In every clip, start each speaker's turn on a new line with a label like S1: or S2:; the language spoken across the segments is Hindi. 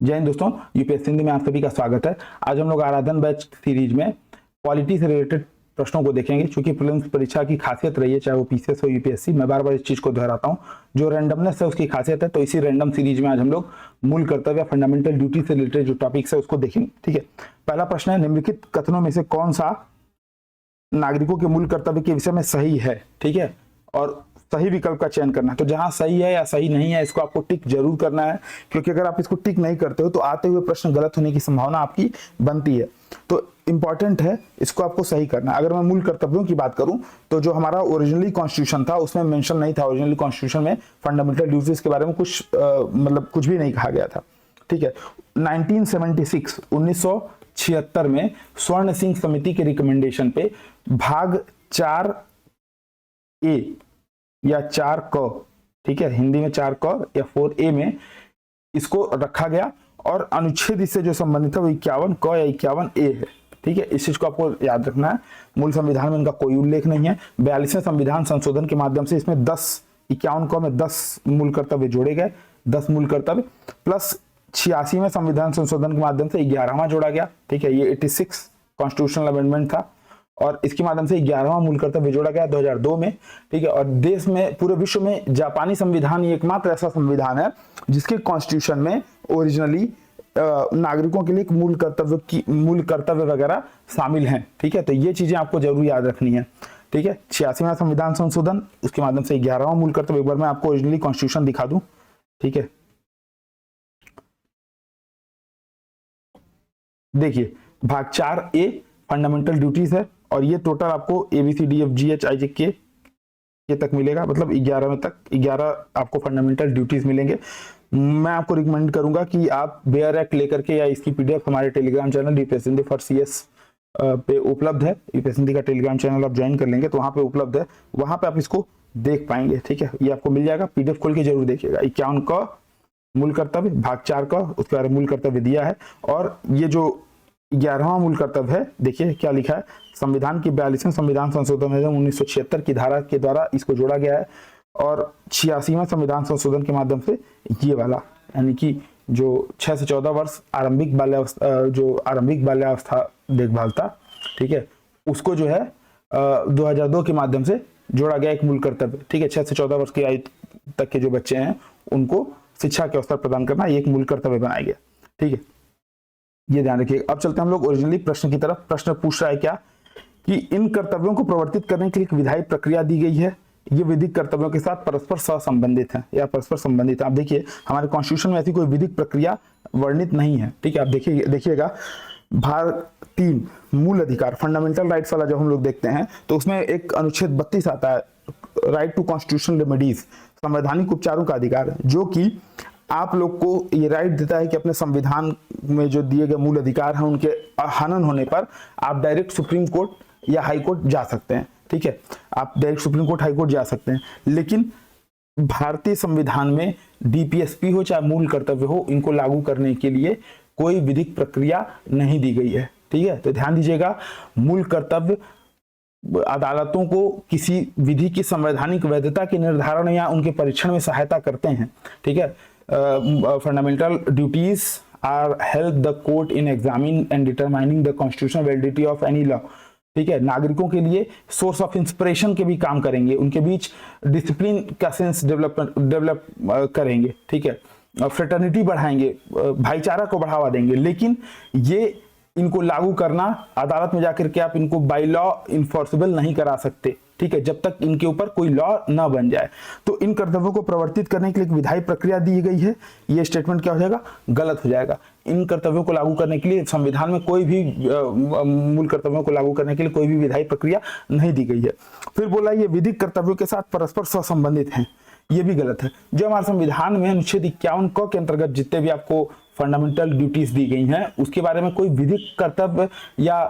S1: जय हिंद दोस्तों, यूपीएससी हिंदी में आप सभी का स्वागत है। आज हम लोग आराधन बैच सीरीज में पॉलिटी से रिलेटेड प्रश्नों को देखेंगे। क्योंकि प्रीलिम्स परीक्षा की खासियत रही है, चाहे वो पीसीएस हो यूपीएससी, मैं बार बार इस चीज को दोहराता हूं, जो रैंडमनेस है उसकी खासियत है। तो इसी रैंडम सीरीज में आज हम लोग मूल कर्तव्य फंडामेंटल ड्यूटी से रिलेटेड जो टॉपिक्स है उसको देखेंगे। ठीक है, पहला प्रश्न है, निम्नलिखित कथनों में से कौन सा नागरिकों के मूल कर्तव्य के विषय में सही है। ठीक है, और सही विकल्प का चयन करना है। तो जहां सही है या सही नहीं है इसको आपको टिक जरूर करना है, क्योंकि अगर आप इसको टिक नहीं करते हो तो आते हुए प्रश्न गलत होने की संभावना आपकी बनती है। तो इंपॉर्टेंट है, इसको आपको सही करना है। अगर मैं मूल कर्तव्यों की बात करूं तो जो हमारा ओरिजिनली कॉन्स्टिट्यूशन था उसमें मेंशन नहीं था। ओरिजिनली कॉन्स्टिट्यूशन में फंडामेंटल ड्यूटीज के बारे में मतलब कुछ भी नहीं कहा गया था। ठीक है, 1976 में स्वर्ण सिंह समिति के रिकमेंडेशन पे भाग 4A या 4 क, ठीक है, हिंदी में 4 क या 4A में इसको रखा गया, और अनुच्छेद इससे जो संबंधित है वो 51 क या 51A है। ठीक है, इस चीज को आपको याद रखना है। मूल संविधान में इनका कोई उल्लेख नहीं है। 42वें संविधान संशोधन के माध्यम से इसमें 51 क में 10 मूल कर्तव्य जोड़े गए, 10 मूल कर्तव्य, प्लस 86वें संविधान संशोधन के माध्यम से 11वां जोड़ा गया। ठीक है, ये 86 कॉन्स्टिट्यूशनल अमेंडमेंट था, और इसके माध्यम से 11वां मूल कर्तव्य जोड़ा गया 2002 में। ठीक है, और देश में, पूरे विश्व में जापानी संविधान ही एकमात्र ऐसा संविधान है जिसके कॉन्स्टिट्यूशन में ओरिजिनली नागरिकों के लिए एक मूल कर्तव्य वगैरह शामिल हैं। ठीक है, तो ये चीजें आपको जरूर याद रखनी है। ठीक है, 86वां संविधान संशोधन, उसके माध्यम से 11वां मूल कर्तव्य। एक बार मैं आपको ओरिजिनली कॉन्स्टिट्यूशन दिखा दूं। ठीक है, देखिए, भाग 4A फंडामेंटल ड्यूटीज है, और ये टोटल आपको ABCDFGHIJK तक मिलेगा, मतलब 11 में तक 11 आपको फंडामेंटल ड्यूटीज मिलेंगे। मैं आपको रिकमेंड करूंगा कि आप बेयर एक्ट लेकर के, या इसकी PDF हमारे Telegram channel UPSC Hindi for CS पे उपलब्ध है। यूपीएससी हिंदी का टेलीग्राम चैनल आप ज्वाइन कर लेंगे तो वहां पे उपलब्ध है, वहां पे आप इसको देख पाएंगे। ठीक है, ये आपको मिल जाएगा, PDF खोल के जरूर देखिएगा। 51 क मूल कर्तव्य, भाग 4 का उसके बारे में मूल कर्तव्य दिया है, और ये जो 11वां मूल कर्तव्य है, देखिए क्या लिखा है, संविधान की 42वें संविधान संशोधन 1976 की धारा के द्वारा इसको जोड़ा गया है, और 86वां संविधान संशोधन के माध्यम से ये वाला, यानी कि जो 6 से 14 वर्ष आरंभिक बाल्यावस्था देखभाल था, ठीक है, उसको जो है 2002 के माध्यम से जोड़ा गया एक मूल कर्तव्य। ठीक है, 6 से 14 वर्ष की आयु तक के जो बच्चे हैं उनको शिक्षा के अवसर प्रदान करना, ये एक मूल कर्तव्य बनाया गया। ठीक है, ये ध्यान रखिए। अब चलते हैं हम लोग ओरिजिनली प्रश्न की तरफ। प्रश्न पूछ रहा है क्या, कि इन कर्तव्यों को प्रवर्तित करने के लिए एक विधायी प्रक्रिया दी गई है, ये विधिक कर्तव्यों के साथ परस्पर सहसंबंधित है या परस्पर संबंधित है। आप देखिए, हमारे कॉन्स्टिट्यूशन में ऐसी कोई विधिक प्रक्रिया वर्णित नहीं है। ठीक है, आप देखिएगा भाग 3 मूल अधिकार फंडामेंटल राइट्स वाला जब हम लोग देखते हैं तो उसमें एक अनुच्छेद 32 आता है, राइट टू कॉन्स्टिट्यूशनल रेमेडीज, संवैधानिक उपचारों का अधिकार, जो कि आप लोग को ये राइट देता है कि अपने संविधान में जो दिए गए मूल अधिकार हैं उनके हनन होने पर आप डायरेक्ट सुप्रीम कोर्ट या हाई कोर्ट जा सकते हैं। ठीक है, आप direct supreme court high court जा सकते हैं, लेकिन भारतीय संविधान में DPSP हो चाहे मूल कर्तव्य हो, इनको लागू करने के लिए कोई विधिक प्रक्रिया नहीं दी गई है। ठीक है, तो ध्यान दीजिएगा, मूल कर्तव्य अदालतों को किसी विधि की संवैधानिक वैधता के निर्धारण या उनके परीक्षण में सहायता करते हैं। ठीक है, fundamental duties are help the court in examining and determining the constitutional validity of any law. ठीक है, नागरिकों के लिए सोर्स ऑफ इंस्पिरेशन के भी काम करेंगे, उनके बीच डिसिप्लिन का सेंस डेवलप करेंगे। ठीक है, फ्रेटर्निटी बढ़ाएंगे, भाईचारा को बढ़ावा देंगे, लेकिन ये इनको लागू करना, अदालत में जाकर के आप इनको बाय लॉ इन्फोर्सेबल नहीं करा सकते। ठीक है, जब तक इनके ऊपर कोई लॉ न बन जाए। तो इन कर्तव्यों को प्रवर्तित करने के लिए एक विधायी प्रक्रिया दी गई है, ये स्टेटमेंट क्या हो जाएगा, गलत हो जाएगा। इन कर्तव्यों को लागू करने के लिए संविधान में कोई भी मूल कर्तव्यों को लागू करने के लिए कोई भी विधायी प्रक्रिया नहीं दी गई है। फिर बोला ये विधिक कर्तव्यों के साथ परस्पर सहसंबंधित हैं, ये भी गलत है। जो हमारे संविधान में अनुच्छेद 51 क के अंतर्गत जितने भी आपको फंडामेंटल ड्यूटीज दी गई हैं उसके बारे में कोई विधिक कर्तव्य या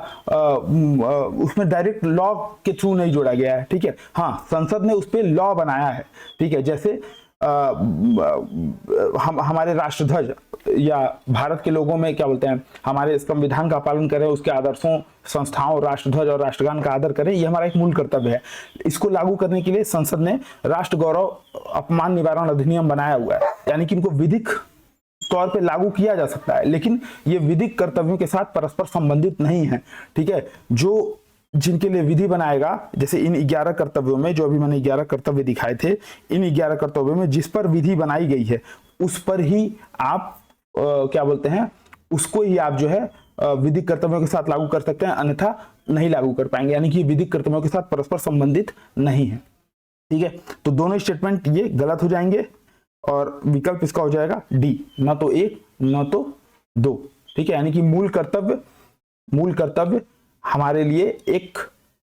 S1: उसमें डायरेक्ट लॉ के थ्रू नहीं जोड़ा गया है। ठीक है, हाँ, संसद ने उस पर लॉ बनाया है। ठीक है, जैसे हमारे राष्ट्रध्वज या भारत के लोगों में क्या बोलते हैं, हमारे संविधान का पालन करें, उसके आदर्शों, संस्थाओं, राष्ट्रध्वज और राष्ट्रगान का आदर करें, ये हमारा एक मूल कर्तव्य है। इसको लागू करने के लिए संसद ने राष्ट्र गौरव अपमान निवारण अधिनियम बनाया हुआ है, यानी कि इनको विधिक तौर पे लागू किया जा सकता है, लेकिन ये विधिक कर्तव्यों के साथ परस्पर संबंधित नहीं है। ठीक है, जो जिनके लिए विधि बनाएगा, जैसे इन 11 कर्तव्यों में, जो अभी मैंने 11 कर्तव्य दिखाए थे, इन 11 कर्तव्यों में जिस पर विधि बनाई गई है उस पर ही आप क्या बोलते हैं, उसको ही आप जो है विधिक कर्तव्यों के साथ लागू कर सकते हैं, अन्यथा नहीं लागू कर पाएंगे, यानी कि विधिक कर्तव्यों के साथ परस्पर संबंधित नहीं है। ठीक है, तो दोनों स्टेटमेंट ये गलत हो जाएंगे और विकल्प इसका हो जाएगा डी, न तो 1 न तो 2। ठीक है, यानी कि मूल कर्तव्य हमारे लिए एक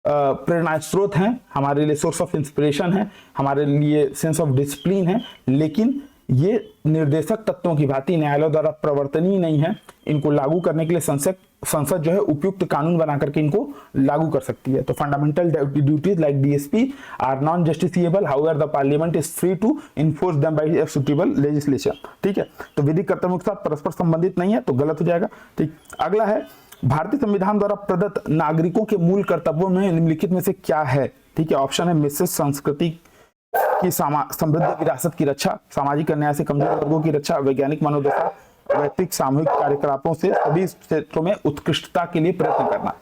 S1: प्रेरणा स्रोत है, हमारे लिए सोर्स ऑफ इंस्पिरेशन है, हमारे लिए सेंस ऑफ डिसिप्लिन है, लेकिन ये निर्देशक तत्वों की भांति न्यायालय द्वारा प्रवर्तनीय नहीं है। इनको लागू करने के लिए संसद जो है उपयुक्त कानून बना करके इनको लागू कर सकती है। तो fundamental duties like DSP are non justiciable, however the parliament is free to enforce them by a suitable legislation. ठीक है, तो विधिक कर्तव्यों के साथ परस्पर संबंधित नहीं है, तो गलत हो जाएगा। ठीक, अगला है भारतीय संविधान द्वारा प्रदत्त नागरिकों के मूल कर्तव्यों में निम्नलिखित में से क्या है। ठीक है, ऑप्शन है मिश्रित संस्कृति की समृद्ध विरासत की रक्षा, सामाजिक अन्याय से कमजोर वर्गों की रक्षा, वैज्ञानिक मनोदशा, वैयक्तिक सामूहिक कार्यकलापों से सभी क्षेत्रों में उत्कृष्टता के लिए प्रयत्न करना।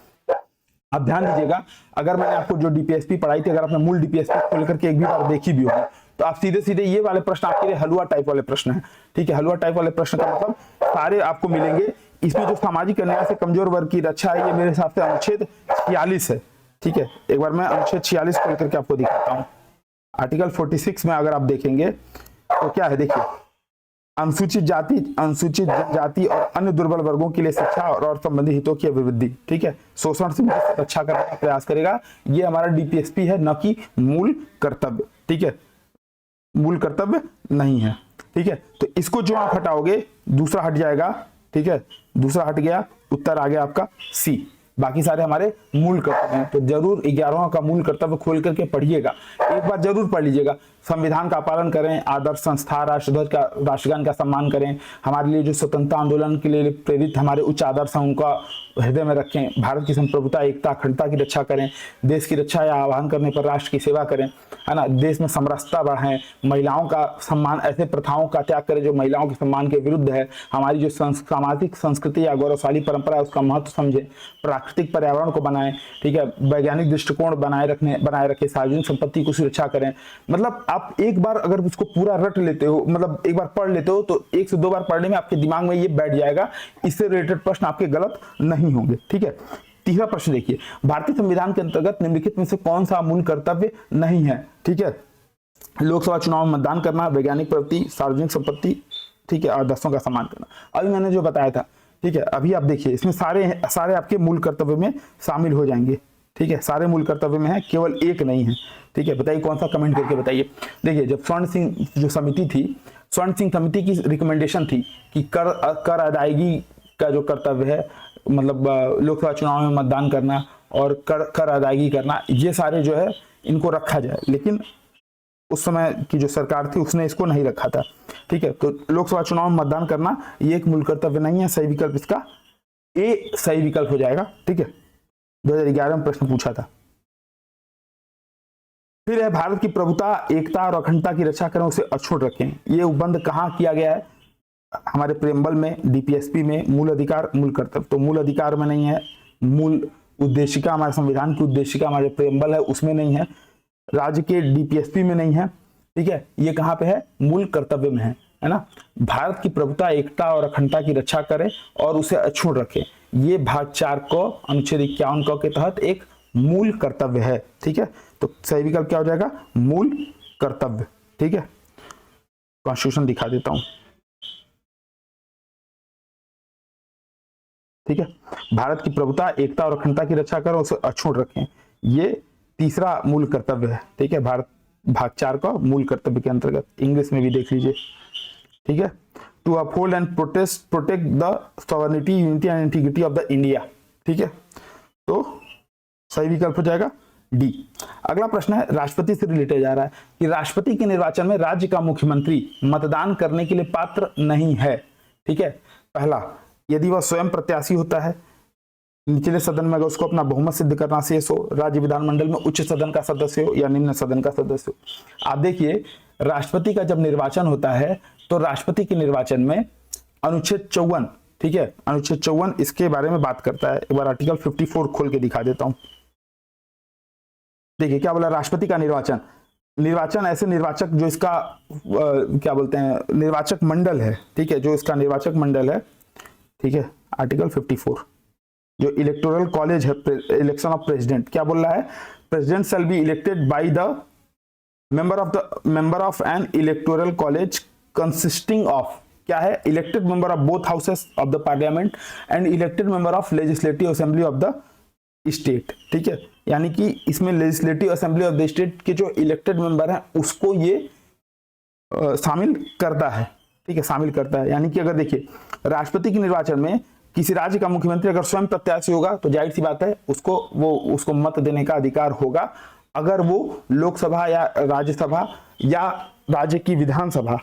S1: अब ध्यान दीजिएगा, अगर मैंने आपको जो डीपीएसपी पढ़ाई थी, अगर आपने मूल डीपीएसपी खोल करके एक भी बार देखी भी होगी, तो आप सीधे सीधे ये वाले प्रश्न आपके लिए हलवा टाइप वाले प्रश्न हैं। ठीक है, हलवा टाइप वाले प्रश्न का मतलब सारे आपको मिलेंगे। इसमें जो सामाजिक अन्याय से कमजोर वर्ग की रक्षा है, ये मेरे हिसाब से अनुच्छेद 46 है। ठीक है, एक बार मैं अनुच्छेद 46 खोल करके आपको दिखाता हूँ। आर्टिकल 46 में अगर आप देखेंगे तो क्या है, देखिए, अनुसूचित जाति, अनुसूचित जनजाति और अन्य दुर्बल वर्गों के लिए शिक्षा और संबंधी हितों की अभिवृद्धि। ठीक है, शोषण से रक्षा करने का प्रयास करेगा। ये हमारा डीपीएसपी है, न कि मूल कर्तव्य। ठीक है, मूल कर्तव्य नहीं है। ठीक है, तो इसको जो आप हटाओगे दूसरा हट जाएगा। ठीक है, दूसरा हट गया, उत्तर आ गया आपका सी। बाकी सारे हमारे मूल कर्तव्य हैं, तो जरूर 11वां का मूल कर्तव्य खोल करके पढ़िएगा, एक बार जरूर पढ़ लीजिएगा। संविधान का पालन करें, आदर्श संस्था, राष्ट्रध्वज का, राष्ट्रगान का सम्मान करें, हमारे लिए जो स्वतंत्रता आंदोलन के लिए प्रेरित हमारे उच्च आदर्श हैं उनका हृदय में रखें, भारत की संप्रभुता, एकता, अखंडता की रक्षा करें, देश की रक्षा या आह्वान करने पर राष्ट्र की सेवा करें, है ना, देश में समरसता बढ़ाएं, महिलाओं का सम्मान, ऐसे प्रथाओं का त्याग करें जो महिलाओं के सम्मान के विरुद्ध है, हमारी जो सामाजिक संस्कृति या गौरवशाली परंपरा है उसका महत्व समझें, प्राकृतिक पर्यावरण को बनाएं। ठीक है, वैज्ञानिक दृष्टिकोण बनाए रखें, सार्वजनिक संपत्ति की सुरक्षा करें। मतलब आप एक बार अगर उसको पूरा रट लेते हो, मतलब एक बार पढ़ लेते हो, तो 1 से 2 बार पढ़ने में आपके दिमाग में ये बैठ जाएगा। इससे रिलेटेड प्रश्न आपके गलत नहीं होंगे। ठीक है, तीसरा प्रश्न देखिए, भारतीय संविधान के अंतर्गत निम्नलिखित में से कौन सा मूल कर्तव्य नहीं है। ठीक है, लोकसभा चुनाव में मतदान करना, वैज्ञानिक प्रवृत्ति, सार्वजनिक संपत्ति, ठीक है, आदर्शों का सम्मान करना। अभी मैंने जो बताया था, ठीक है, अभी आप देखिए इसमें सारे आपके मूल कर्तव्य में शामिल हो जाएंगे। ठीक है, सारे मूल कर्तव्य में है, केवल एक नहीं है। ठीक है, बताइए कौन सा, कमेंट करके बताइए। देखिए, जब स्वर्ण सिंह जो समिति थी, स्वर्ण सिंह समिति की रिकमेंडेशन थी कि कर अदायगी का जो कर्तव्य है, मतलब लोकसभा चुनाव में मतदान करना और कर अदायगी करना, ये सारे जो है इनको रखा जाए, लेकिन उस समय की जो सरकार थी उसने इसको नहीं रखा था। ठीक है, तो लोकसभा चुनाव में मतदान करना ये एक मूल कर्तव्य नहीं है। सही विकल्प इसका ए सही विकल्प हो जाएगा। ठीक है, 2011 में प्रश्न पूछा था। फिर है भारत की प्रभुता, एकता और अखंडता की रक्षा करें, उसे अछूट रखें। ये उपबंध कहाँ किया गया है? हमारे प्रेम्बल में, डीपीएसपी में। मूल अधिकार, मूल कर्तव्य, तो मूल अधिकार में नहीं है। मूल उद्देशिका, हमारे संविधान की उद्देशिका हमारे प्रेम्बल है, उसमें नहीं है। राज्य के डीपीएसपी में नहीं है। ठीक है, ये कहाँ पे है? मूल कर्तव्य में है ना। भारत की प्रभुता, एकता और अखंडता की रक्षा करें और उसे अछूट रखें, ये भाग 4 को अनुच्छेद 51 क के तहत एक मूल कर्तव्य है। ठीक है, तो सही विकल्प क्या हो जाएगा? मूल कर्तव्य। ठीक है, कॉन्स्टिट्यूशन दिखा देता हूं। ठीक है, भारत की प्रभुता, एकता और अखंडता की रक्षा करें, उसे अछूट रखें, ये तीसरा मूल कर्तव्य है। ठीक है, भारत भाग 4 का मूल कर्तव्य के अंतर्गत। इंग्लिश में भी देख लीजिए। ठीक है, to uphold and protect the sovereignty, unity and integrity of the India. ठीक है, तो सही विकल्प हो जाएगा डी। अगला प्रश्न है, राष्ट्रपति से रिलेटेड जा रहा है कि राष्ट्रपति के निर्वाचन में राज्य का मुख्यमंत्री मतदान करने के लिए पात्र नहीं है। ठीक है, पहला, यदि वह स्वयं प्रत्याशी होता है, निचले सदन में अगर उसको अपना बहुमत सिद्ध करना शेष हो, राज्य विधानमंडल में उच्च सदन का सदस्य हो या निम्न सदन का सदस्य हो। आप देखिए, राष्ट्रपति का जब निर्वाचन होता है तो राष्ट्रपति के निर्वाचन में अनुच्छेद 54, ठीक है, अनुच्छेद 54 इसके बारे में बात करता है। एक बार आर्टिकल 54 खोल के दिखा देता हूं। देखिए क्या बोला, राष्ट्रपति का निर्वाचन। निर्वाचन ऐसे निर्वाचक जो इसका क्या बोलते हैं, निर्वाचक मंडल है, ठीक है, जो इसका निर्वाचक मंडल है, ठीक है, आर्टिकल 54 जो इलेक्टोरल कॉलेज है, इलेक्शन ऑफ प्रेसिडेंट, क्या बोल रहा है, president shall be elected by the member of N electoral college consisting of, क्या है, elected member of both houses of the parliament and elected member of legislative assembly of the state, ठीक है, यानी कि इसमें legislative assembly of the state के जो इलेक्टेड मेंबर हैं उसको ये शामिल करता है, ठीक है, शामिल करता है। यानी कि अगर देखिए राष्ट्रपति के निर्वाचन में किसी राज्य का मुख्यमंत्री अगर स्वयं प्रत्याशी होगा तो जाहिर सी बात है उसको मत देने का अधिकार होगा। अगर वो लोकसभा या राज्यसभा या राज्य की विधानसभा,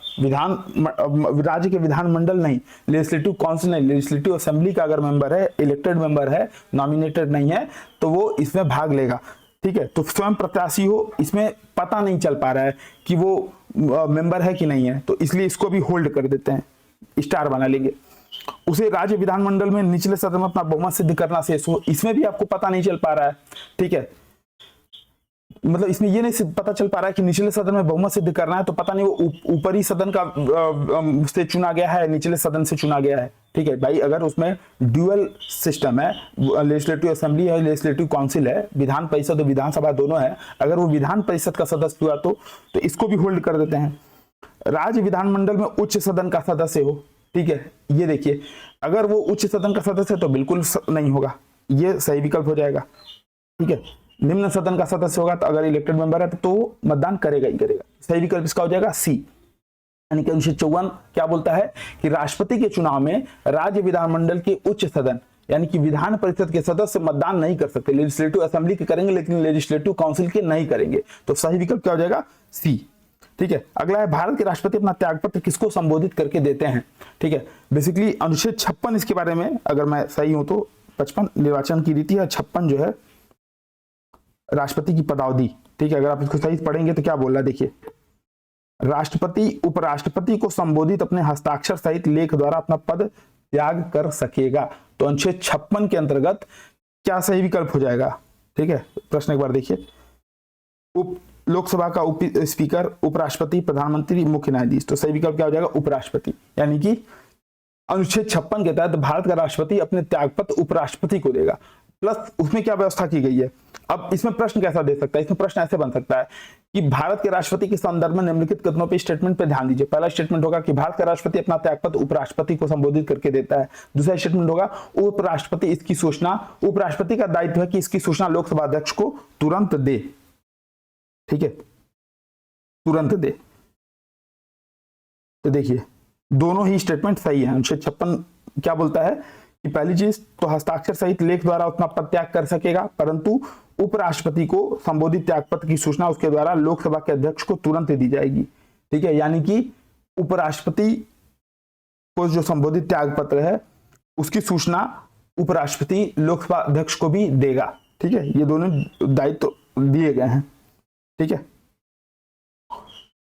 S1: राज्य के विधानमंडल नहीं, लेजिस्लेटिव काउंसिल नहीं, लेजिस्लेटिव असेंबली का अगर मेंबर है, इलेक्टेड मेंबर है, नॉमिनेटेड नहीं है, तो वो इसमें भाग लेगा, ठीक है। तो स्वयं प्रत्याशी हो, इसमें पता नहीं चल पा रहा है कि वो मेंबर है कि नहीं है, तो इसलिए इसको भी होल्ड कर देते हैं, स्टार बना लेंगे। उसे राज्य विधानमंडल में निचले सदन में अपना बहुमत सिद्ध करना शेष हो, इसमें भी आपको पता नहीं चल पा रहा है, ठीक है, मतलब इसमें ये नहीं पता चल पा रहा है कि निचले सदन में बहुमत सिद्ध करना है, तो पता नहीं वो ऊपरी सदन का से चुना गया है, निचले सदन से चुना गया है, ठीक है भाई। अगर उसमें ड्यूअल सिस्टम है, लेजिस्लेटिव असेंबली है, लेजिस्लेटिव काउंसिल है, विधान परिषद और विधानसभा दोनों है, अगर वो विधान परिषद का सदस्य हुआ तो इसको भी होल्ड कर देते हैं। राज्य विधानमंडल में उच्च सदन का सदस्य हो, ठीक है, ये देखिए अगर वो उच्च सदन का सदस्य है तो बिल्कुल नहीं होगा, ये सही विकल्प हो जाएगा, ठीक है। निम्न सदन का सदस्य होगा तो अगर इलेक्टेड मेंबर है तो मतदान करेगा ही करेगा, सही विकल्प इसका हो जाएगा सी। यानी कि अनुच्छेद 54 क्या बोलता है कि राष्ट्रपति के चुनाव में राज्य विधानमंडल के उच्च सदन यानी कि विधान परिषद के सदस्य मतदान नहीं कर सकते, लेजिस्लेटिव असेंबली के करेंगे लेकिन लेजिस्लेटिव काउंसिल के नहीं करेंगे, तो सही विकल्प क्या हो जाएगा, सी, ठीक है। अगला है भारत के राष्ट्रपति अपना त्यागपत्र किसको संबोधित करके देते हैं, ठीक है। बेसिकली अनुच्छेद 56 इसके बारे में, अगर मैं सही हूं तो 55 निर्वाचन की रीति है, 56 जो है राष्ट्रपति की पदावधि, ठीक है। अगर आप इसको सही पढ़ेंगे तो क्या बोल रहा है, देखिए राष्ट्रपति उपराष्ट्रपति को संबोधित अपने हस्ताक्षर सहित लेख द्वारा अपना पद त्याग कर सकेगा, तो अनुच्छेद 56 के अंतर्गत क्या सही विकल्प हो जाएगा, ठीक है। प्रश्न एक बार देखिए, लोकसभा का उप स्पीकर, उपराष्ट्रपति, प्रधानमंत्री, मुख्य न्यायाधीश, तो सही विकल्प क्या हो जाएगा, उपराष्ट्रपति। यानी कि अनुच्छेद 56 के तहत भारत का राष्ट्रपति अपने त्यागपत्र उपराष्ट्रपति को देगा, प्लस उसमें क्या व्यवस्था की गई है। अब इसमें प्रश्न कैसा दे सकता है, इसमें प्रश्न ऐसे बन सकता है कि भारत के राष्ट्रपति के संदर्भ में निम्नलिखित कथनों पे स्टेटमेंट पे ध्यान दीजिए। पहला स्टेटमेंट होगा कि भारत का राष्ट्रपति अपना त्यागपत्र उपराष्ट्रपति को संबोधित करके देता है। दूसरा स्टेटमेंट होगा उपराष्ट्रपति इसकी सूचना, उपराष्ट्रपति का दायित्व है कि इसकी सूचना लोकसभा अध्यक्ष को तुरंत दे, ठीक है, तुरंत दे। तो देखिए दोनों ही स्टेटमेंट सही है। अनुच्छेद 56 क्या बोलता है कि पहली चीज तो हस्ताक्षर सहित लेख द्वारा अपना पद त्याग कर सकेगा, परंतु उपराष्ट्रपति को संबोधित त्यागपत्र की सूचना उसके द्वारा लोकसभा के अध्यक्ष को तुरंत दी जाएगी, ठीक है। यानी कि उपराष्ट्रपति को जो संबोधित त्यागपत्र है उसकी सूचना उपराष्ट्रपति लोकसभा अध्यक्ष को भी देगा, ठीक है। ये दोनों दायित्व दिए गए हैं, ठीक है।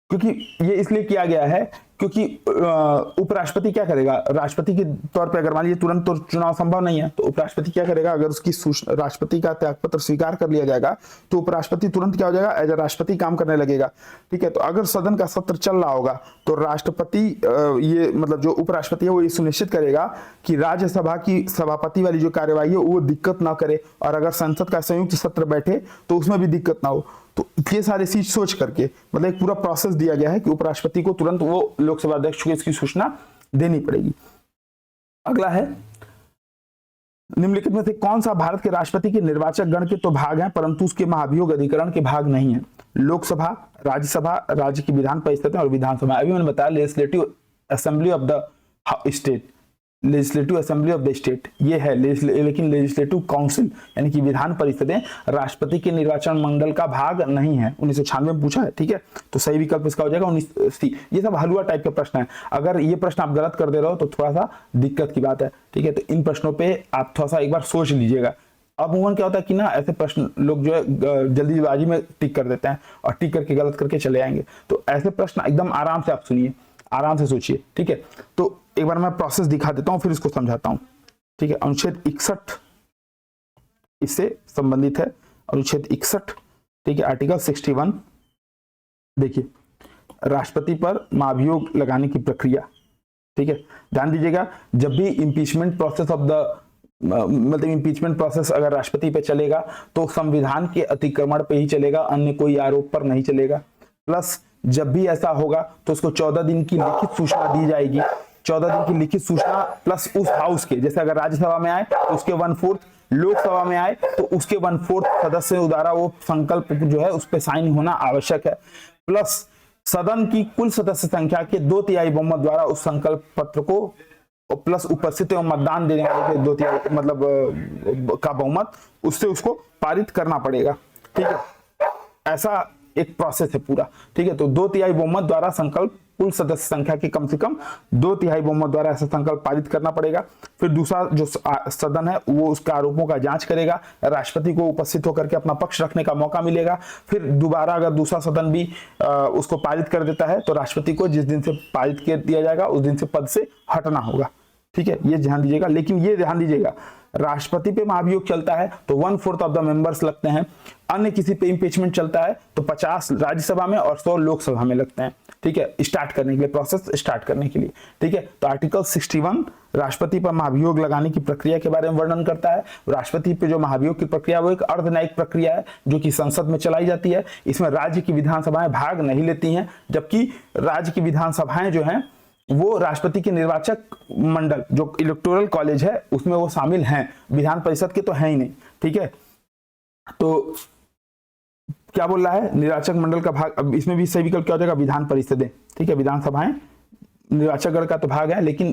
S1: क्योंकि ये इसलिए किया गया है क्योंकि उपराष्ट्रपति क्या करेगा, राष्ट्रपति के तौर पे अगर मान लीजिए तुरंत तो चुनाव संभव नहीं है, तो उपराष्ट्रपति क्या करेगा, अगर उसकी राष्ट्रपति का त्यागपत्र स्वीकार कर लिया जाएगा तो उपराष्ट्रपति तुरंत क्या हो जाएगा, एज ए राष्ट्रपति काम करने लगेगा, ठीक है। तो अगर सदन का सत्र चल रहा होगा तो राष्ट्रपति ये मतलब जो उपराष्ट्रपति है वो ये सुनिश्चित करेगा कि राज्यसभा की सभापति वाली जो कार्यवाही है वो दिक्कत ना करे, और अगर संसद का संयुक्त सत्र बैठे तो उसमें भी दिक्कत ना हो। तो ये सारी चीज सोच करके मतलब एक पूरा प्रोसेस दिया गया है कि उपराष्ट्रपति को तुरंत वो लोकसभा अध्यक्ष को इसकी सूचना देनी पड़ेगी। अगला है निम्नलिखित में से कौन सा भारत के राष्ट्रपति के निर्वाचक गण के तो भाग हैं परंतु उसके महाभियोग अधिकरण के भाग नहीं है। लोकसभा, राज्यसभा, राज्य की विधान परिषद और विधानसभा। अभी मैंने बताया legislative assembly of the state, legislative assembly of the state ये है, लेकिन लेजिस्लेटिव काउंसिल यानी कि विधान परिषदें राष्ट्रपति के निर्वाचन मंडल का भाग नहीं है। 1996 में पूछा है, ठीक है। तो सही विकल्प इसका हो जाएगा 19C। ये सब हलवा टाइप के प्रश्न है, अगर ये प्रश्न आप गलत कर दे रहे हो तो थोड़ा सा दिक्कत की बात है, ठीक है। तो इन प्रश्नों पे आप थोड़ा सा एक बार सोच लीजिएगा। अब अमूमन क्या होता है कि ना ऐसे प्रश्न लोग जो है जल्दीबाजी में टिक कर देते हैं और टिक करके गलत करके चले आएंगे, तो ऐसे प्रश्न एकदम आराम से आप सुनिए। आराम से सोचिए, ठीक है। तो एक बार मैं प्रोसेस दिखा देता हूं, फिर इसको समझाता हूं, ठीक है। अनुच्छेद 61 इससे संबंधित है, अनुच्छेद 61, ठीक है। आर्टिकल 61, देखिए, राष्ट्रपति पर महाभियोग लगाने की प्रक्रिया, ठीक है। ध्यान दीजिएगा, जब भी इंपीचमेंट प्रोसेस ऑफ द मतलब इंपीचमेंट प्रोसेस अगर राष्ट्रपति पे चलेगा तो संविधान के अतिक्रमण पे ही चलेगा, अन्य कोई आरोप पर नहीं चलेगा। प्लस जब भी ऐसा होगा तो उसको 14 दिन की लिखित सूचना दी जाएगी। 14 दिन की लिखित सूचना प्लस उस हाउस के, जैसे अगर राज्यसभा में आए तो उसके 1/4, लोकसभा में आए तो उसके 1/4 सदस्यों द्वारा वो संकल्प जो है उस पर साइन होना आवश्यक है। प्लस सदन की कुल सदस्य संख्या के 2/3 बहुमत द्वारा उस संकल्प पत्र को, प्लस उपस्थित एवं मतदान देने वाले के 2/3 मतलब का बहुमत, उससे उसको पारित करना पड़ेगा, ठीक है। ऐसा एक प्रोसेस है पूरा, ठीक है। तो 2/3 बहुमत द्वारा संकल्प, कुल सदस्य संख्या के कम से कम 2/3 बहुमत द्वारा ऐसा संकल्प पारित करना पड़ेगा। फिर दूसरा जो सदन है वो उसका आरोपों का जांच करेगा, राष्ट्रपति को उपस्थित होकर के अपना पक्ष रखने का मौका मिलेगा। फिर दोबारा अगर दूसरा सदन भी उसको पारित कर देता है तो राष्ट्रपति को जिस दिन से पारित कर दिया जाएगा उस दिन से पद से हटना होगा, ठीक है। ये ध्यान दीजिएगा। लेकिन ये ध्यान दीजिएगा, राष्ट्रपति पे महाभियोग चलता है तो 1/4 ऑफ द मेंबर्स लगते हैं, अन्य किसी पे इंपीचमेंट चलता है तो 50 राज्यसभा में और 100 लोकसभा में लगते हैं, ठीक है, स्टार्ट करने के लिए, प्रोसेस स्टार्ट करने के लिए, ठीक है। तो आर्टिकल 61 राष्ट्रपति पर महाभियोग लगाने की प्रक्रिया के बारे में वर्णन करता है। राष्ट्रपति पे जो महाभियोग की प्रक्रिया वो एक अर्धन्यायिक प्रक्रिया है जो कि संसद में चलाई जाती है। इसमें राज्य की विधानसभाएं भाग नहीं लेती हैं, जबकि राज्य की विधानसभाएं जो हैं वो राष्ट्रपति के निर्वाचक मंडल जो इलेक्टोरल कॉलेज है उसमें वो शामिल हैं, विधान परिषद के तो है ही नहीं, ठीक है। तो क्या बोल रहा है, निर्वाचक मंडल का भाग, अब इसमें भी सही विकल्प क्या हो जाएगा, विधान परिषदें, ठीक है। विधानसभाएं निर्वाचक गण का तो भाग है लेकिन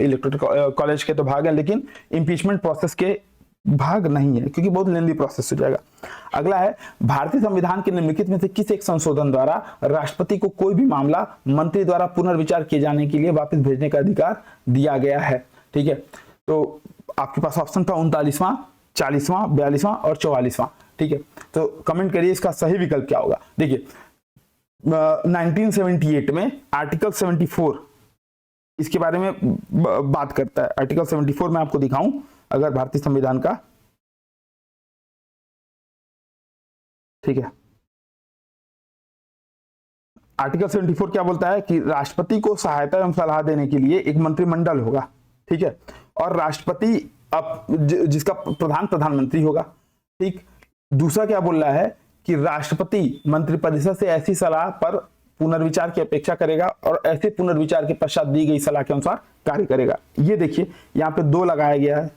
S1: इलेक्टोरल कॉलेज के तो भाग है, लेकिन इंपीचमेंट प्रोसेस के भाग नहीं है क्योंकि बहुत लेंदी प्रोसेस हो जाएगा। अगला है, भारतीय संविधान के निम्नलिखित में से किस एक संशोधन द्वारा राष्ट्रपति को कोई भी मामला मंत्री द्वारा पुनर्विचार किए जाने के लिए वापस भेजने का अधिकार दिया गया है, ठीक है। तो आपके पास ऑप्शन था 39वां, 40वां, 42वां और 44वां, ठीक है। तो कमेंट करिए इसका सही विकल्प क्या होगा। देखिए 1978 में आर्टिकल 74 इसके बारे में बात करता है। आर्टिकल 74 में आपको दिखाऊं अगर भारतीय संविधान का, ठीक है। आर्टिकल 74 क्या बोलता है कि राष्ट्रपति को सहायता एवं सलाह देने के लिए एक मंत्रिमंडल होगा, ठीक है, और राष्ट्रपति जिसका प्रधानमंत्री होगा, ठीक। दूसरा क्या बोल रहा है कि राष्ट्रपति मंत्रिपरिषद से ऐसी सलाह पर पुनर्विचार की अपेक्षा करेगा और ऐसे पुनर्विचार के पश्चात दी गई सलाह के अनुसार कार्य करेगा। ये देखिए यहाँ पे 2 लगाया गया है,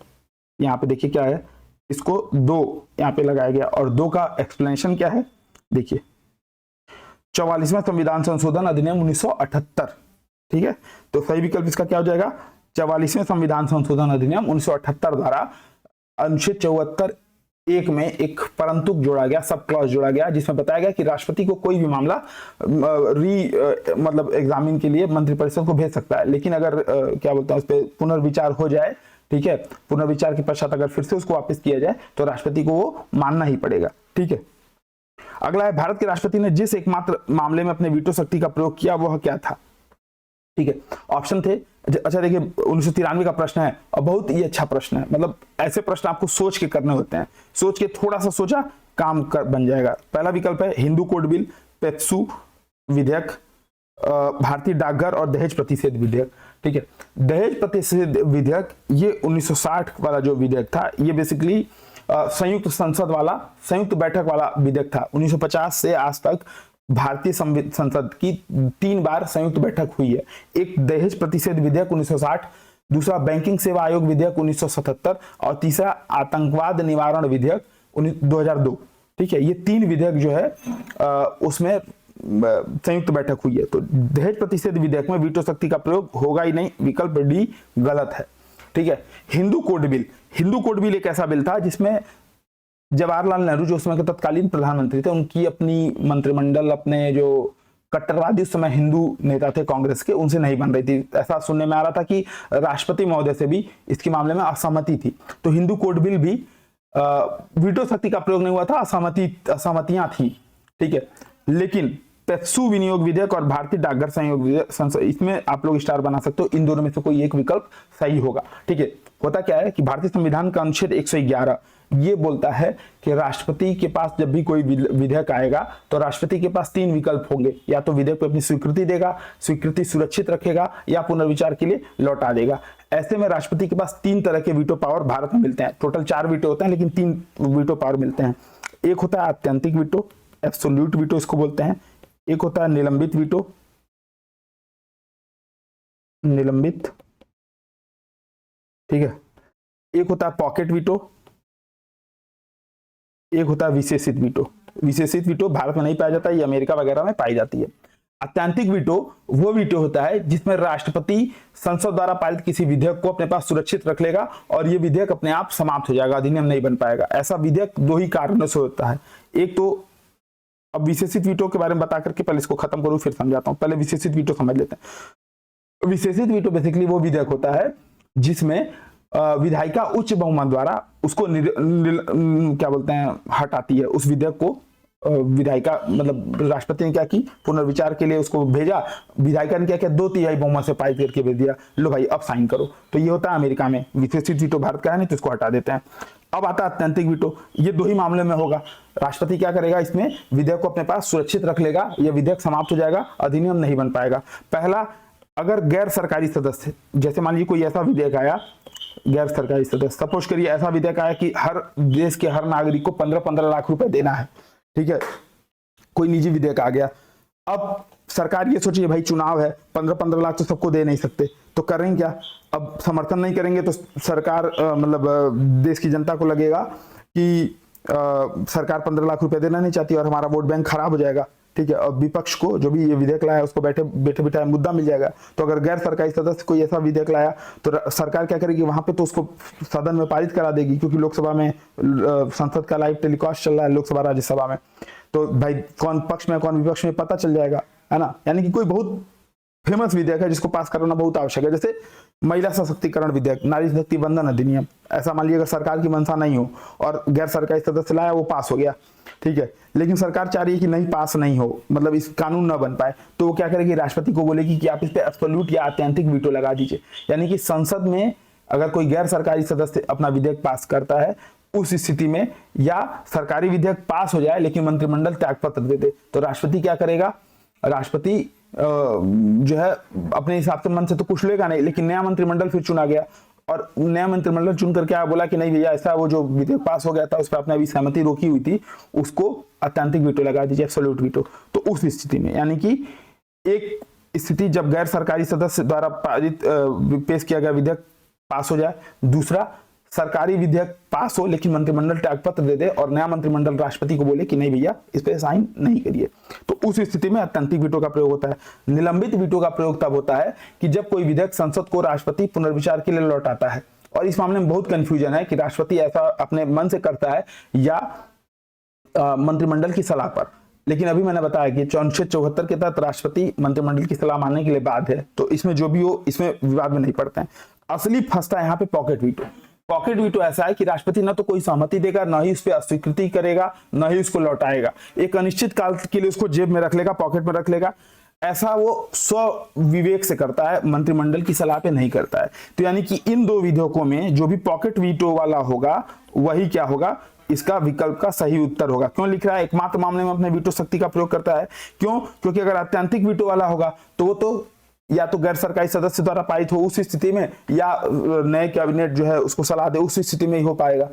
S1: यहाँ पे देखिए क्या है, इसको 2 यहाँ पे लगाया गया और 2 का एक्सप्लेनेशन क्या है, देखिए 44वां संविधान संशोधन अधिनियम 1978, ठीक है। तो सही विकल्प इसका क्या हो जाएगा, 44वें संविधान संशोधन अधिनियम 1978 द्वारा अनुच्छेद 74(1) में एक परंतु जोड़ा गया, सब क्लॉज जोड़ा गया, जिसमें बताया गया कि राष्ट्रपति को कोई भी मामला मतलब एग्जामिन के लिए मंत्रिपरिषद को भेज सकता है, लेकिन अगर क्या बोलते हैं उस पर पुनर्विचार हो जाए, ठीक है, पुनर्विचार के पश्चात अगर फिर से उसको वापस किया जाए तो राष्ट्रपति को वो मानना ही पड़ेगा, ठीक है। अगला है, भारत के राष्ट्रपति ने जिस एकमात्र मामले में अपने वीटो शक्ति का प्रयोग किया वह क्या था, ठीक है। ऑप्शन थे, अच्छा देखिए 1993 का प्रश्न है और बहुत ही अच्छा प्रश्न है, मतलब ऐसे प्रश्न आपको सोच के करने होते हैं, सोच के थोड़ा सा सोचा काम बन जाएगा। पहला विकल्प है हिंदू कोड बिल, पेप्सू विधेयक, भारतीय डाकघर और दहेज प्रतिषेध विधेयक, ठीक है। दहेज प्रतिषेध विधेयक ये 1960 वाला जो विधेयक था, ये बेसिकली संयुक्त बैठक वाला विधेयक था। 1950 से आज तक भारतीय संसद की 3 बार संयुक्त बैठक हुई है। एक दहेज प्रतिषेध विधेयक 1960, दूसरा बैंकिंग सेवा आयोग विधेयक 1977 और तीसरा आतंकवाद निवारण विधेयक 2002, ठीक है। ये 3 विधेयक जो है उसमें संयुक्त बैठक हुई है। तो दहेज प्रतिषेध विधेयक में वीटो शक्ति का प्रयोग होगा ही नहीं, विकल्प डी गलत है, ठीक है। हिंदू कोड बिल एक ऐसा बिल था जिसमें जवाहरलाल नेहरू जो उसमें के तत्कालीन प्रधानमंत्री थे, उनकी अपनी मंत्रिमंडल, अपने जो कट्टरवादी उस समय हिंदू नेता थे कांग्रेस के, उनसे नहीं बन रही थी। ऐसा सुनने में आ रहा था कि राष्ट्रपति महोदय से भी इसके मामले में असहमति थी, तो हिंदू कोड बिल भी वीटो शक्ति का प्रयोग नहीं हुआ था, असहमतियां थी, ठीक है। लेकिन पेप्सू विनियोग विधेयक और भारतीय डाकघर संयोग विधेयक, इसमें आप लोग स्टार बना सकते हो, इन दोनों में से कोई एक विकल्प सही होगा। ठीक है, होता क्या है कि भारतीय संविधान का अनुच्छेद 111 ये बोलता है कि राष्ट्रपति के पास जब भी कोई विधेयक आएगा तो राष्ट्रपति के पास 3 विकल्प होंगे, या तो विधेयक पे अपनी स्वीकृति देगा, स्वीकृति सुरक्षित रखेगा, या पुनर्विचार के लिए लौटा देगा। ऐसे में राष्ट्रपति के पास 3 तरह के वीटो पावर भारत में मिलते हैं। टोटल 4 वीटो होते हैं, लेकिन 3 वीटो पावर मिलते हैं। एक होता है आत्यंतिक वीटो, एब्सोल्यूट वीटो इसको बोलते हैं। एक होता है निलंबित वीटो, निलंबित, ठीक है। एक होता है पॉकेट वीटो, एक होता है विशेषित वीटो। विशेषित वीटो भारत में नहीं पाया जाता, ये अमेरिका वगैरह में पाई जाती है। आत्यंतिक वीटो वो वीटो होता है जिसमें राष्ट्रपति संसद द्वारा पारित किसी विधेयक को अपने पास सुरक्षित रख लेगा और ये विधेयक अपने आप समाप्त हो जाएगा, अधिनियम नहीं बन पाएगा। ऐसा विधेयक 2 ही कारणों से होता है। एक तो, अब विशेषित वीटो के बारे में बता करके पहले इसको खत्म करूं फिर समझाता हूं। पहले विशेषित वीटो समझ लेते हैं। विशेषित वीटो बेसिकली वो विधेयक होता है जिसमें विधायिका उच्च बहुमत द्वारा उसको क्या बोलते हैं, हटाती है। उस विधेयक को विधायिका मतलब राष्ट्रपति ने क्या की, पुनर्विचार के लिए उसको भेजा, विधायिका ने क्या किया, 2/3 बहुमत से पारित करके भेज दिया, लो भाई अब साइन करो। तो ये होता है अमेरिका में। विशेषित वीटो भारत का है नहीं तो इसको हटा देते हैं। अब आता है आत्यंतिक वीटो। ये 2 ही मामले में होगा। राष्ट्रपति क्या करेगा, इसमें विधेयक को अपने पास सुरक्षित रख लेगा, यह विधेयक समाप्त हो जाएगा, अधिनियम नहीं बन पाएगा। पहला, अगर गैर सरकारी सदस्य, जैसे मान लीजिए कोई ऐसा विधेयक आया, गैर सरकारी सदस्य, सपोज करिए ऐसा विधेयक आया कि हर देश के हर नागरिक को 15-15 लाख रुपए देना है, ठीक है, कोई निजी विधेयक आ गया। अब सरकार ये सोचिए भाई चुनाव है, 15-15 लाख तो सबको दे नहीं सकते, तो करेंगे क्या, अब समर्थन नहीं करेंगे तो सरकार मतलब देश की जनता को लगेगा कि सरकार 15 लाख रुपए देना नहीं चाहती और हमारा वोट बैंक खराब हो जाएगा, ठीक है। और विपक्ष को जो भी ये विधेयक लाया उसको बैठे बिठाए मुद्दा मिल जाएगा। तो अगर गैर सरकारी सदस्य कोई ऐसा विधेयक लाया तो सरकार क्या करेगी, वहां पे तो उसको सदन में पारित करा देगी, क्योंकि लोकसभा में संसद का लाइव टेलीकास्ट चल रहा है, लोकसभा राज्यसभा में, तो भाई कौन पक्ष में कौन विपक्ष में पता चल जाएगा, है ना। यानी कि कोई बहुत फेमस विधेयक है जिसको पास कराना बहुत आवश्यक है, जैसे महिला सशक्तिकरण विधेयक, नारी शक्ति बंधन अधिनियम। ऐसा मान लीजिए अगर सरकार की मंशा नहीं हो और गैर सरकारी सदस्य लाया, वो पास हो गया, ठीक है, लेकिन सरकार चाह रही है कि नहीं पास नहीं हो, मतलब इस कानून न बन पाए, तो वो क्या करेगी, राष्ट्रपति को बोलेगी कि आप इस पे एब्सोल्यूट या आत्यंतिक वीटो लगा दीजिए। यानी कि संसद में अगर कोई गैर सरकारी सदस्य अपना विधेयक पास करता है, उस स्थिति में या सरकारी विधेयक पास हो जाए लेकिन मंत्रिमंडल त्यागपत्र दे दे, तो राष्ट्रपति क्या करेगा, राष्ट्रपति जो है अपने हिसाब से मन से तो कुछ लेगा नहीं, लेकिन नया मंत्रिमंडल फिर चुना गया और नया मंत्रिमंडल चुन करके आया, बोला कि नहीं भैया ऐसा वो जो विधेयक पास हो गया था उस पर आपने अभी सहमति रोकी हुई थी, उसको आत्यंतिक वीटो लगा दीजिए, एब्सोल्यूट वीटो। तो उस स्थिति में, यानी कि एक स्थिति जब गैर सरकारी सदस्य द्वारा पारित पेश किया गया विधेयक पास हो जाए, दूसरा सरकारी विधेयक पास हो लेकिन मंत्रिमंडल त्यागपत्र दे दे और नया मंत्रिमंडल राष्ट्रपति को बोले कि नहीं भैया इस पे साइन नहीं करिए, तो उस स्थिति में आत्यंतिक वीटो का प्रयोग होता है। निलंबित वीटो का प्रयोग तब होता है कि जब कोई विधेयक संसद को राष्ट्रपति पुनर्विचार के लिए लौटाता है, और इस मामले में बहुत कंफ्यूजन है कि राष्ट्रपति ऐसा अपने मन से करता है या मंत्रिमंडल की सलाह पर। लेकिन अभी मैंने बताया कि अनुच्छेद 74 के तहत राष्ट्रपति मंत्रिमंडल की सलाह मानने के लिए बाध्य है, तो इसमें जो भी हो इसमें विवाद में नहीं पड़ते हैं। असली फंसता है यहाँ पे पॉकेट वीटो। पॉकेट वीटो ऐसा है कि राष्ट्रपति न तो कोई सहमति देगा, न ही उस पर अस्वीकृति करेगा, न ही उसको लौटाएगा, एक अनिश्चित काल के लिए उसको जेब में रख लेगा, पॉकेट में रख लेगा। ऐसा वो स्व विवेक से करता है, मंत्रिमंडल की सलाह पे नहीं करता है। तो यानी कि इन 2 विधेयकों में जो भी पॉकेट वीटो वाला होगा वही क्या होगा, इसका विकल्प का सही उत्तर होगा। क्यों लिख रहा है, एकमात्र मामले में अपने वीटो शक्ति का प्रयोग करता है, क्यों, क्योंकि अगर आत्यंतिक वीटो वाला होगा तो वो तो या तो गैर सरकारी सदस्य द्वारा पारित हो उस स्थिति में, या नए कैबिनेट जो है उसको सलाह दे, उस स्थिति में ही हो पाएगा।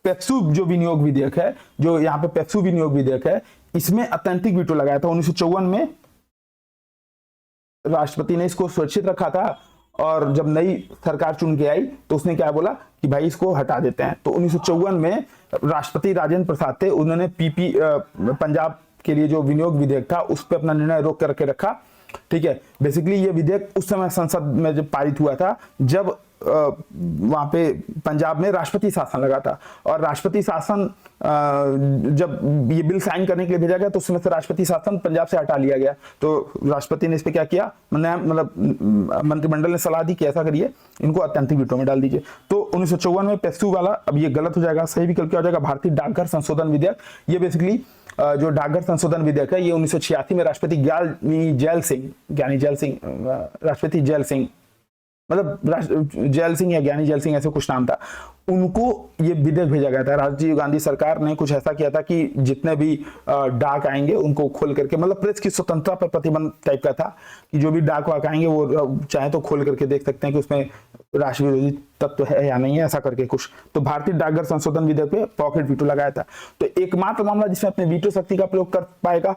S1: पेप्सू जो विनियोग विधेयक है, जो यहाँ पे पेप्सू विनियोग विधेयक है, इसमें आत्यंतिक वीटो लगाया था 1954 में, राष्ट्रपति ने इसको सुरक्षित रखा था, और जब नई सरकार चुन के आई तो उसने क्या बोला कि भाई इसको हटा देते हैं। तो 1954 में राष्ट्रपति राजेंद्र प्रसाद थे, उन्होंने पंजाब के लिए जो विनियोग विधेयक था उस पर अपना निर्णय रोक करके रखा, ठीक है। बेसिकली ये विधेयक उस समय संसद में जब पारित हुआ था, जब वहां पे पंजाब में राष्ट्रपति शासन लगा था, और राष्ट्रपति शासन जब ये बिल साइन करने के लिए भेजा गया तो उस समय से राष्ट्रपति शासन पंजाब से हटा लिया गया। तो राष्ट्रपति ने इस पे क्या किया, मतलब मंत्रिमंडल ने सलाह दी कि ऐसा करिए, इनको आत्यंतिक वीटो में डाल दीजिए। तो 1954 में पेप्सू वाला, अब ये गलत हो जाएगा, सही विकल्प क्या हो जाएगा, भारतीय डाकघर संशोधन विधेयक। ये बेसिकली जो डाकघर संशोधन विधेयक है, ये 1986 में राष्ट्रपति ज्ञानी जैल सिंह मतलब जैल सिंह या ज्ञानी जैल सिंह ऐसे कुछ नाम था, उनको ये विधेयक भेजा गया था। राजीव गांधी सरकार ने कुछ ऐसा किया था कि जितने भी डाक आएंगे उनको खोल करके, मतलब प्रेस की स्वतंत्रता पर प्रतिबंध टाइप का था कि जो भी डाक वाक आएंगे वो चाहे तो खोल करके देख सकते हैं कि उसमें राष्ट्र विरोधी तत्व है या नहीं है, ऐसा करके कुछ। तो भारतीय डाकघर संशोधन विधेयक पे पॉकेट वीटो लगाया था। तो एकमात्र मामला जिसमें अपने वीटो शक्ति का प्रयोग कर पाएगा,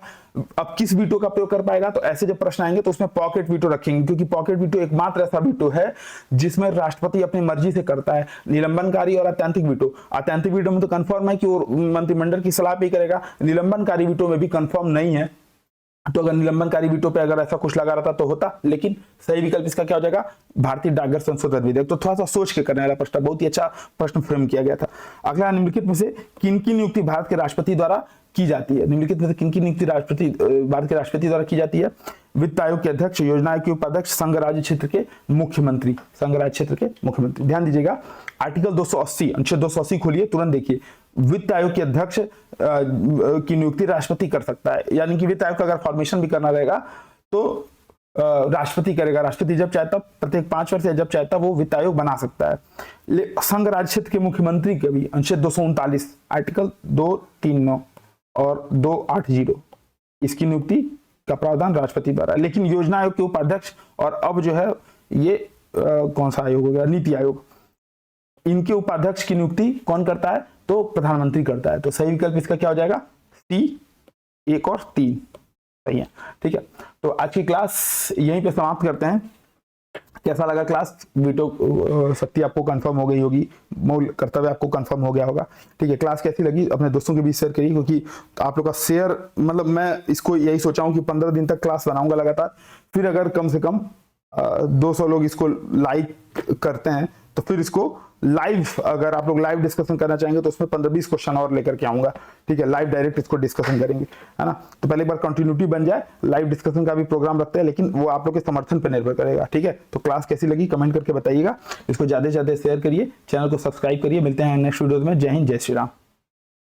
S1: अब किस वीटो का प्रयोग कर पाएगा, तो ऐसे जब प्रश्न आएंगे तो उसमें पॉकेट वीटो रखेंगे, क्योंकि पॉकेट वीटो एकमात्र ऐसा वीटो है जिसमें राष्ट्रपति अपनी मर्जी से करता है। निलंबनकारी और अत्यंतिक वीटो में तो कंफर्म है कि वो मंत्रिमंडल की सलाह पे करेगा, निलंबनकारी वीटो में भी कंफर्म नहीं है। तो अगर निलंबनकारी वीटो पे अगर ऐसा कुछ लगा रहता तो होता, लेकिन सही विकल्प इसका क्या हो जाएगा, भारतीय डाकघर संशोधन विधेयक। तो थोड़ा सा सोच के करने वाला प्रश्न, बहुत ही अच्छा प्रश्न फ्रेम किया गया था। अगला, निम्नलिखित में से किन की नियुक्ति भारत के राष्ट्रपति द्वारा की जाती है? निम्नलिखित में से किन की नियुक्ति भारत के राष्ट्रपति द्वारा की जाती है? वित्त आयोग के अध्यक्ष, योजना आयोग के उपाध्यक्ष, संघ राज्य क्षेत्र के मुख्यमंत्री। ध्यान दीजिएगा, आर्टिकल 280 अनुच्छेद 280 खोलिए, तुरंत देखिए, वित्त आयोग के अध्यक्ष की नियुक्ति राष्ट्रपति कर सकता है। यानी कि वित्त आयोग का अगर फॉर्मेशन भी करना रहेगा तो राष्ट्रपति करेगा। राष्ट्रपति जब चाहता, प्रत्येक 5 वर्ष या जब चाहता वो वित्त आयोग बना सकता है। संघ राज्य क्षेत्र के मुख्यमंत्री के भी अनुच्छेद 239 आर्टिकल 239 और 280 इसकी नियुक्ति का प्रावधान राष्ट्रपति द्वारा। लेकिन योजना आयोग के उपाध्यक्ष और अब जो है ये कौन सा आयोग हो गया, नीति आयोग, इनके उपाध्यक्ष की नियुक्ति कौन करता है? तो प्रधानमंत्री करता है। तो सही विकल्प इसका क्या हो जाएगा? सी, 1 और 3 सही है। ठीक है, तो आज की क्लास यहीं पे समाप्त करते हैं। कैसा लगा क्लास? वीटो शक्ति आपको कंफर्म हो गई होगी, मूल कर्तव्य आपको कंफर्म हो गया होगा। ठीक है, क्लास कैसी लगी अपने दोस्तों के बीच शेयर करिए, क्योंकि आप लोग का शेयर, मतलब मैं इसको यही सोचा हूँ कि 15 दिन तक क्लास बनाऊंगा लगातार, फिर अगर कम से कम 200 लोग इसको लाइक करते हैं तो फिर इसको लाइव, अगर आप लोग लाइव डिस्कशन करना चाहेंगे तो उसमें 15-20 क्वेश्चन और लेकर के आऊंगा। ठीक है, लाइव डायरेक्ट इसको डिस्कशन करेंगे, है ना। तो पहले एक बार कंटिन्यूटी बन जाए, लाइव डिस्कशन का भी प्रोग्राम रखते हैं, लेकिन वो आप लोग के समर्थन पर निर्भर करेगा। ठीक है, तो क्लास कैसी लगी कमेंट करके बताइएगा, इसको ज्यादा से ज्यादा शेयर करिए, चैनल को सब्सक्राइब करिए। मिलते हैं नेक्स्ट वीडियो में। जय हिंद, जय श्री राम।